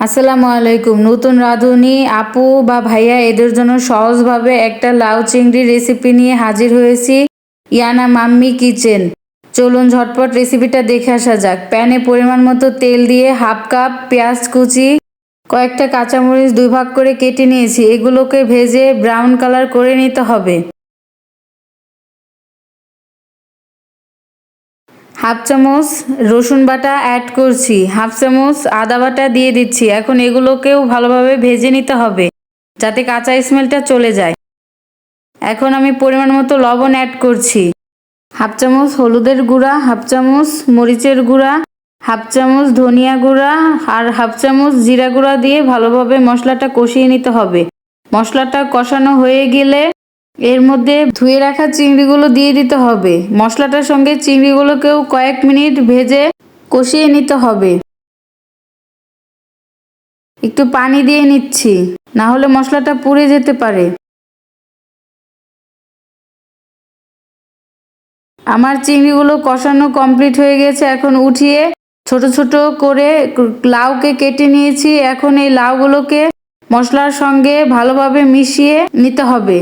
আসসালামু আলাইকুম। নতুন রাঁধুনি আপু বা ভাইয়া এদের জন্য সহজভাবে একটা লাউ চিংড়ি রেসিপি নিয়ে হাজির হয়েছি। Iyana mummy kitchen. চলুন ঝটপট রেসিপিটা দেখে আসা যাক। প্যানে পরিমাণ মতো তেল দিয়ে হাফ কাপ পেঁয়াজ কুচি, কয়েকটা কাঁচামরিচ 2 ভাগ করে কেটে নিয়েছি। এগুলোকে ভেজে ব্রাউন কালার করে নিতে হবে। হাফ চামচ রসুন বাটা অ্যাড করছি, হাফ চামচ আদা বাটা দিয়ে দিচ্ছি। এখন এগুলোকেও ভালোভাবে ভেজে নিতে হবে যাতে কাঁচা স্মেলটা চলে যায়। এখন আমি পরিমাণ মতো লবণ অ্যাড করছি, হাফ চামচ হলুদের গুঁড়া, হাফ চামচ মরিচের গুঁড়া, হাফ চামচ ধনিয়া গুঁড়া আর হাফ চামচ জিরা গুঁড়া দিয়ে ভালোভাবে মশলাটা কষিয়ে নিতে হবে। মশলাটা কষানো হয়ে গেলে এর মধ্যে ধুয়ে রাখা চিংড়িগুলো দিয়ে দিতে হবে। মশলাটার সঙ্গে চিংড়িগুলোকেও কয়েক মিনিট ভেজে কষিয়ে নিতে হবে। একটু পানি দিয়ে নিচ্ছি, না হলে মশলাটা পুড়ে যেতে পারে। আমার চিংড়িগুলো কষানো কমপ্লিট হয়ে গেছে। এখন উঠিয়ে ছোট ছোট করে লাউকে কেটে নিয়েছি। এখন এই লাউগুলোকে মশলার সঙ্গে ভালোভাবে মিশিয়ে নিতে হবে।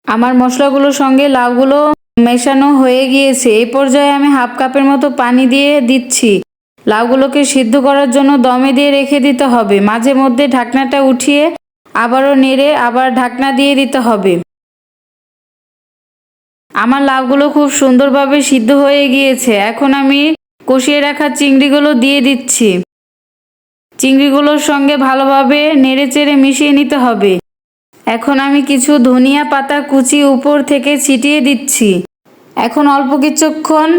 আমার মশলাগুলোর সঙ্গে লাউগুলো মেশানো হয়ে গিয়েছে। এই পর্যায়ে আমি হাফ কাপের মতো পানি দিয়ে দিচ্ছি। লাউগুলোকে সিদ্ধ করার জন্য দমে দিয়ে রেখে দিতে হবে। মাঝে মধ্যে ঢাকনাটা উঠিয়ে আবারও নেড়ে আবার ঢাকনা দিয়ে দিতে হবে। আমার লাউগুলো খুব সুন্দরভাবে সিদ্ধ হয়ে গিয়েছে। এখন আমি কষিয়ে রাখা চিংড়িগুলো দিয়ে দিচ্ছি। চিংড়িগুলোর সঙ্গে ভালোভাবে নেড়েচেড়ে মিশিয়ে নিতে হবে। এখন আমি কিছু ধনিয়া পাতা কুচি উপর থেকে ছিটিয়ে দিচ্ছি। এখন অল্প কিছুক্ষণ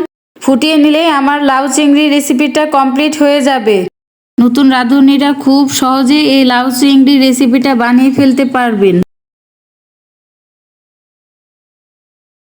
ফুটিয়ে নিলেই আমার লাউ চিংড়ি রেসিপিটা কমপ্লিট হয়ে যাবে। নতুন রাঁধুনিরা খুব সহজে এই লাউ চিংড়ি রেসিপিটা বানিয়ে ফেলতে পারবেন।